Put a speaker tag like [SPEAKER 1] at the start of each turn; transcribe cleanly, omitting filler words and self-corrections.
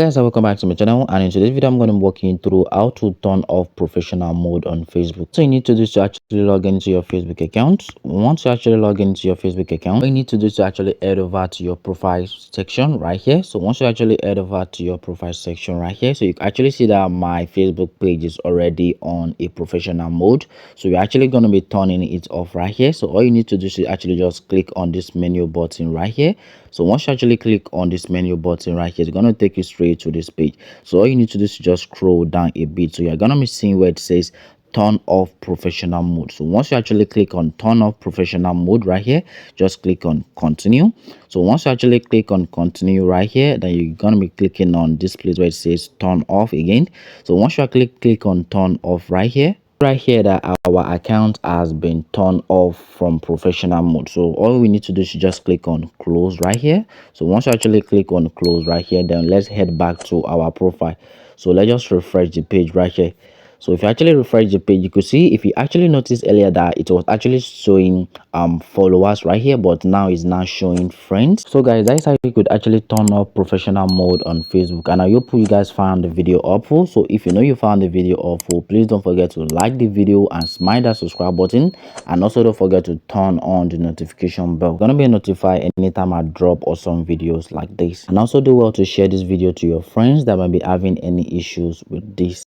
[SPEAKER 1] Guys, welcome back to my channel, and in today's video I'm going to be walking through how to turn off professional mode on Facebook. So you need to do is to actually log into your Facebook account. Once you actually log into your Facebook account, what you need to do is to actually head over to your profile section right here. So once you actually head over to your profile section right here, so you can actually see that my Facebook page is already on a professional mode. So we're actually going to be turning it off right here. So all you need to do is actually just click on this menu button right here. So once you actually click on this menu button right here, it's going to take you straight to this page. So all you need to do is just scroll down a bit. So you're going to be seeing where it says turn off professional mode. So once you actually click on turn off professional mode right here, just click on continue. So once you actually click on continue right here, then you're going to be clicking on this place where it says turn off again. So once you click on turn off right here, that our account has been turned off from professional mode. So all we need to do is just click on close right here. So once you actually click on close right here, then let's head back to our profile. So let's just refresh the page right here. So if you actually refresh the page, you could see, if you actually noticed earlier, that it was actually showing followers right here, but now it's now showing friends. So guys, that's how you could actually turn off professional mode on Facebook, and I hope you guys found the video helpful. So if you know you found the video helpful, please don't forget to like the video and smash that subscribe button, and also don't forget to turn on the notification bell. You're gonna be notified anytime I drop awesome videos like this. And also do well to share this video to your friends that might be having any issues with this.